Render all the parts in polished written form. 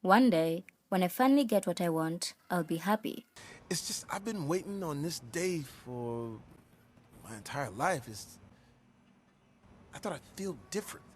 One day, when I finally get what I want, I'll be happy. It's just I've been waiting on this day for my entire life. I thought I'd feel different.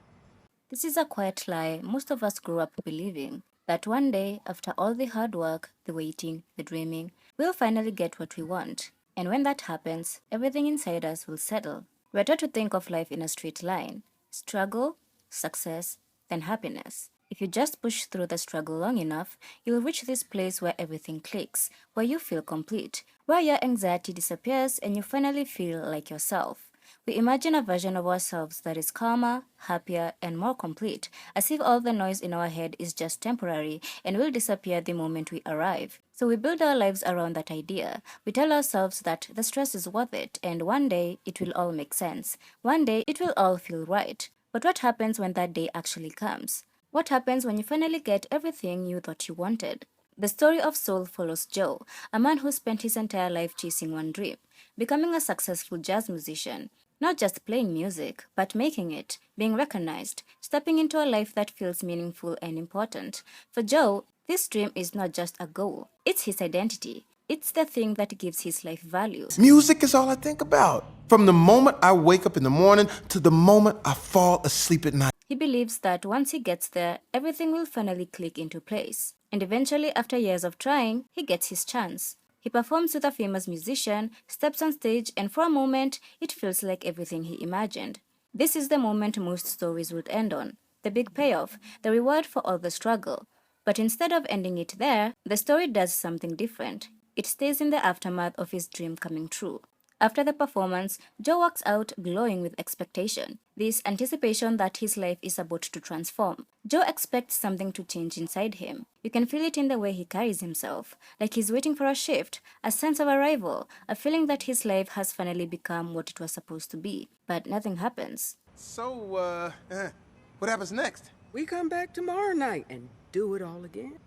This is a quiet lie most of us grew up believing that one day, after all the hard work, the waiting, the dreaming, we'll finally get what we want. And when that happens, everything inside us will settle. We're taught to think of life in a straight line: struggle, success, then happiness. If you just push through the struggle long enough, you'll reach this place where everything clicks, where you feel complete, where your anxiety disappears and you finally feel like yourself. We imagine a version of ourselves that is calmer, happier, and more complete, as if all the noise in our head is just temporary and will disappear the moment we arrive. So we build our lives around that idea. We tell ourselves that the stress is worth it, and one day it will all make sense. One day it will all feel right. But what happens when that day actually comes? What happens when you finally get everything you thought you wanted? The story of Soul follows Joe, a man who spent his entire life chasing one dream: becoming a successful jazz musician. Not just playing music, but making it, being recognized, stepping into a life that feels meaningful and important. For Joe, this dream is not just a goal, it's his identity. It's the thing that gives his life value. Music is all I think about. From the moment I wake up in the morning to the moment I fall asleep at night. He believes that once he gets there, everything will finally click into place. And eventually, after years of trying, he gets his chance. He performs with a famous musician, steps on stage, and for a moment, it feels like everything he imagined. This is the moment most stories would end on: the big payoff, the reward for all the struggle. But instead of ending it there, the story does something different. It stays in the aftermath of his dream coming true. After the performance, Joe walks out glowing with expectation. This anticipation that his life is about to transform. Joe expects something to change inside him. You can feel it in the way he carries himself, like he's waiting for a shift, a sense of arrival, a feeling that his life has finally become what it was supposed to be. But nothing happens. So, what happens next? We come back tomorrow night and do it all again.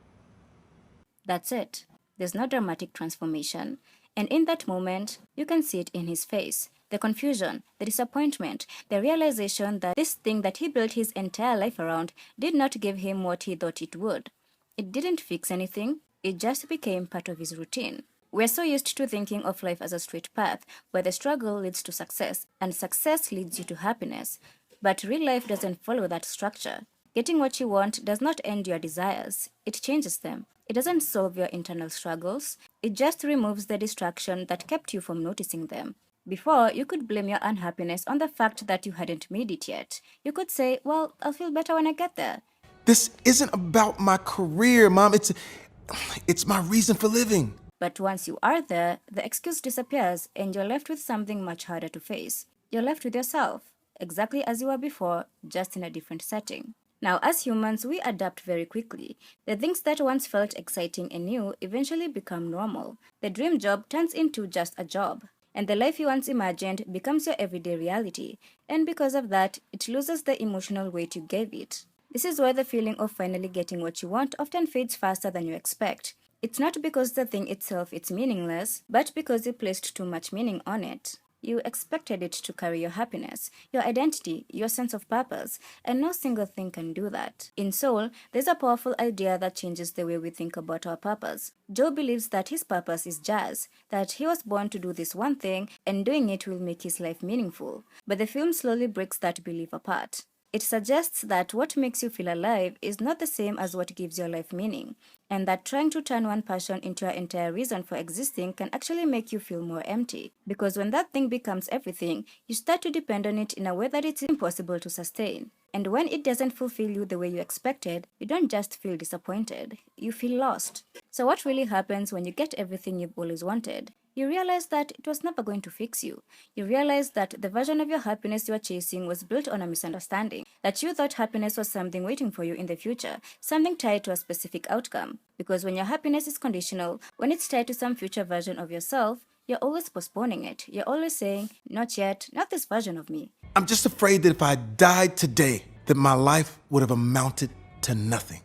That's it. There's no dramatic transformation. And in that moment, you can see it in his face: the confusion, the disappointment, the realization that this thing that he built his entire life around did not give him what he thought it would. It didn't fix anything, it just became part of his routine. We're so used to thinking of life as a straight path, where the struggle leads to success, and success leads you to happiness. But real life doesn't follow that structure. Getting what you want does not end your desires, it changes them. It doesn't solve your internal struggles, it just removes the distraction that kept you from noticing them. Before, you could blame your unhappiness on the fact that you hadn't made it yet. You could say, well, I'll feel better when I get there. This isn't about my career, Mom. It's my reason for living. But once you are there, the excuse disappears and you're left with something much harder to face. You're left with yourself, exactly as you were before, just in a different setting. Now, as humans, we adapt very quickly. The things that once felt exciting and new eventually become normal. The dream job turns into just a job, and the life you once imagined becomes your everyday reality. And because of that, it loses the emotional weight you gave it. This is where the feeling of finally getting what you want often fades faster than you expect. It's not because the thing itself is meaningless, but because you placed too much meaning on it. You expected it to carry your happiness, your identity, your sense of purpose, and no single thing can do that. In Soul, there's a powerful idea that changes the way we think about our purpose. Joe believes that his purpose is jazz, that he was born to do this one thing, and doing it will make his life meaningful. But the film slowly breaks that belief apart. It suggests that what makes you feel alive is not the same as what gives your life meaning, and that trying to turn one passion into your entire reason for existing can actually make you feel more empty. Because when that thing becomes everything, you start to depend on it in a way that it's impossible to sustain. And when it doesn't fulfill you the way you expected, you don't just feel disappointed, you feel lost. So what really happens when you get everything you've always wanted? You realize that it was never going to fix you. You realize that the version of your happiness you are chasing was built on a misunderstanding, that you thought happiness was something waiting for you in the future, something tied to a specific outcome. Because when your happiness is conditional, when it's tied to some future version of yourself, you're always postponing it. You're always saying, not yet, not this version of me. I'm just afraid that if I died today, that my life would have amounted to nothing.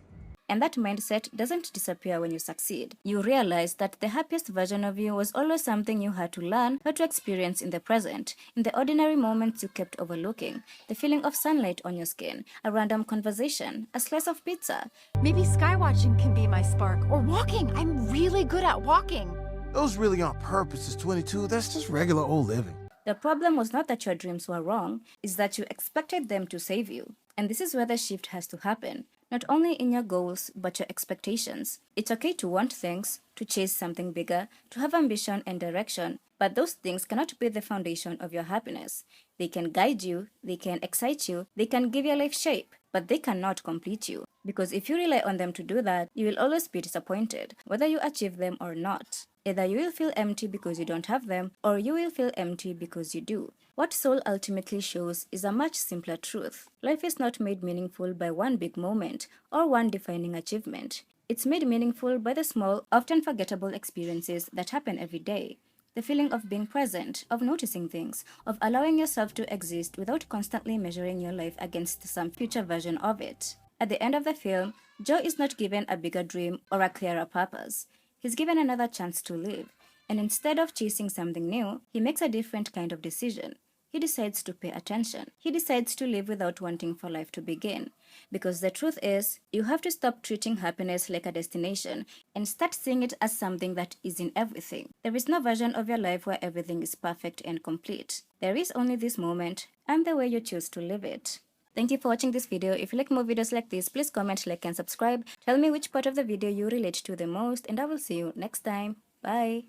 And that mindset doesn't disappear when you succeed. You realize that the happiest version of you was always something you had to learn how to experience in the present, in the ordinary moments you kept overlooking, the feeling of sunlight on your skin, a random conversation, a slice of pizza. Maybe skywatching can be my spark, or walking. I'm really good at walking. Those really aren't purposes, 22. That's just regular old living. The problem was not that your dreams were wrong, it's that you expected them to save you. And this is where the shift has to happen, not only in your goals, but your expectations. It's okay to want things, to chase something bigger, to have ambition and direction, but those things cannot be the foundation of your happiness. They can guide you, they can excite you, they can give your life shape, but they cannot complete you. Because if you rely on them to do that, you will always be disappointed, whether you achieve them or not. Either you will feel empty because you don't have them, or you will feel empty because you do. What Soul ultimately shows is a much simpler truth. Life is not made meaningful by one big moment or one defining achievement. It's made meaningful by the small, often forgettable experiences that happen every day. The feeling of being present, of noticing things, of allowing yourself to exist without constantly measuring your life against some future version of it. At the end of the film, Joe is not given a bigger dream or a clearer purpose. He's given another chance to live, and instead of chasing something new, he makes a different kind of decision. He decides to pay attention. He decides to live without wanting for life to begin. Because the truth is, you have to stop treating happiness like a destination and start seeing it as something that is in everything. There is no version of your life where everything is perfect and complete. There is only this moment and the way you choose to live it. Thank you for watching this video. If you like more videos like this, please comment, like, and subscribe. Tell me which part of the video you relate to the most, and I will see you next time. Bye!